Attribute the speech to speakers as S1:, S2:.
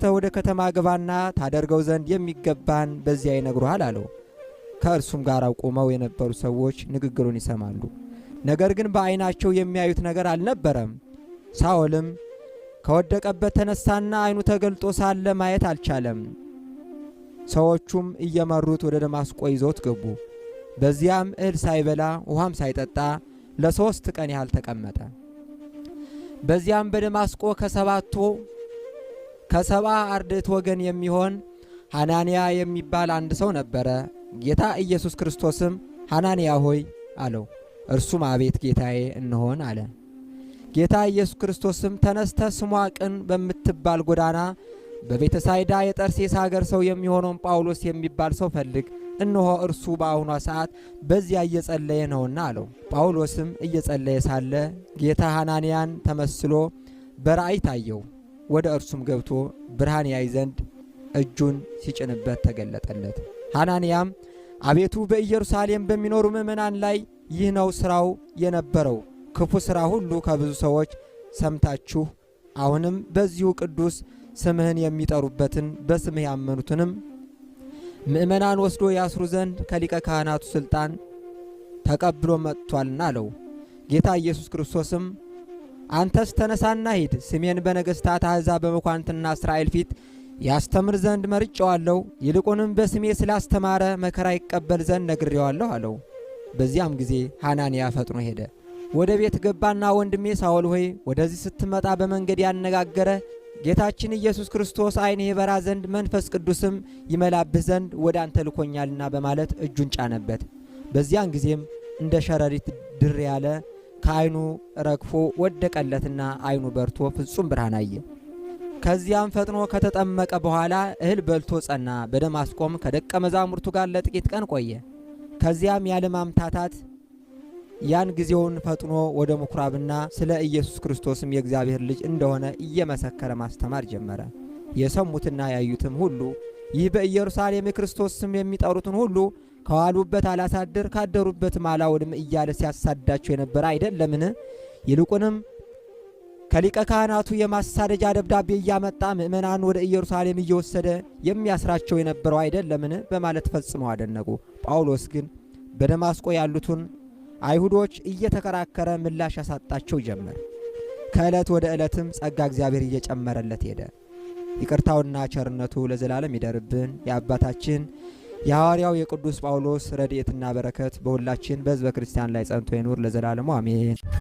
S1: ተነስተህ ወደ ከተማ ግባና ታደርገው ዘንድ የሚገባን በዚያ ይነግሩሃል አለው። ከእርሱም ጋር ቆመው የነበሩ ሰዎች ንግግሩን ይሰማሉ፣ ነገር ግን በዓይናቸው የሚያዩት ነገር አልነበረም። ሳኦልም ከወደቀበት ተነሳና ዓይኑ ተገልጦ ሳለ ማየት አልቻለም። ሰዎቹም እየመሩት ወደ ደማስቆ ይዘውት ገቡ። በዚያም እህል ሳይበላ ውሃም ሳይጠጣ ለ3 ቀን ያህል ተቀመጠ። በዚያም በደማስቆ ከሰባ አርድእት ወገን የሚሆን ሐናንያ የሚባል አንድ ሰው ነበረ። ጌታ ኢየሱስ ክርስቶስም ሐናንያ ሆይ አለው። እርሱም አቤት ጌታዬ እንሆን አለ። ጌታ ኢየሱስ ክርስቶስም ተነስተ ስሟ ቅን በምትባል ጎዳና በቤተሳይዳ የጠርሴስ ሀገር ሰው የሚሆነውን ጳውሎስ የሚባል ሰው ፈልግ፣ እነሆ እርሱ በአሁኗ ሰዓት በዚያ እየጸለየ ነውና አለው። ጳውሎስም እየጸለየ ሳለ ጌታ ሐናንያን ተመስሎ በራእይ ታየው። ወደ እርሱም ገብቶ ብርሃን ያይ ዘንድ እጁን ሲጭንበት ተገለጠለት። ሐናንያም አቤቱ በኢየሩሳሌም በሚኖሩ ምእመናን ላይ ይህ ነው ሥራው የነበረው ክፉ ሥራ ሁሉ ከብዙ ሰዎች ሰምታችሁ፣ አሁንም በዚሁ ቅዱስ ስምህን የሚጠሩበትን በስምህ ያመኑትንም ምእመናን ወስዶ ያስሩ ዘንድ ከሊቀ ካህናቱ ሥልጣን ተቀብሎ መጥቷልና አለው። ጌታ ኢየሱስ ክርስቶስም አንተስ ተነሳና ሂድ፣ ስሜን በነገሥታት አሕዛብ በመኳንንትና እስራኤል ፊት ያስተምር ዘንድ መርጬዋለሁ። ይልቁንም በስሜ ስላስተማረ መከራ ይቀበል ዘንድ ነግሬዋለሁ አለው። በዚያም ጊዜ ሐናንያ ፈጥኖ ሄደ፣ ወደ ቤት ገባና ወንድሜ ሳኦል ሆይ ወደዚህ ስትመጣ በመንገድ ያነጋገረ ጌታችን ኢየሱስ ክርስቶስ ዓይንህ ይበራ ዘንድ መንፈስ ቅዱስም ይመላብህ ዘንድ ወደ አንተ ልኮኛልና በማለት እጁን ጫነበት። በዚያን ጊዜም እንደ ሸረሪት ድር ያለ ከዓይኑ ረግፎ ወደቀለትና ዓይኑ በርቶ ፍጹም ብርሃን አየ። ከዚያም ፈጥኖ ከተጠመቀ በኋላ እህል በልቶ ጸና። በደማስቆም ከደቀ መዛሙርቱ ጋር ለጥቂት ቀን ቆየ። ከዚያም ያለ ማምታታት ያን ጊዜውን ፈጥኖ ወደ ምኩራብና ስለ ኢየሱስ ክርስቶስም የእግዚአብሔር ልጅ እንደሆነ እየመሰከረ ማስተማር ጀመረ። የሰሙትና ያዩትም ሁሉ ይህ በኢየሩሳሌም የክርስቶስ ስም የሚጠሩትን ሁሉ ከዋሉበት አላሳድር ካደሩበትም አላውድም እያለ ሲያሳዳቸው የነበረ አይደለምን? ይልቁንም ከሊቀ ካህናቱ የማሳደጃ ደብዳቤ እያመጣ ምእመናን ወደ ኢየሩሳሌም እየወሰደ የሚያስራቸው የነበረው አይደለምን? በማለት ፈጽመው አደነቁ። ጳውሎስ ግን በደማስቆ ያሉትን አይሁዶች እየተከራከረ ምላሽ ያሳጣቸው ጀመር። ከዕለት ወደ ዕለትም ጸጋ እግዚአብሔር እየጨመረለት ሄደ። ይቅርታውና ቸርነቱ ለዘላለም ይደርብን። የአባታችን የሐዋርያው የቅዱስ ጳውሎስ ረድኤትና በረከት በሁላችን በሕዝበ ክርስቲያን ላይ ጸንቶ ይኑር ለዘላለሙ አሜን።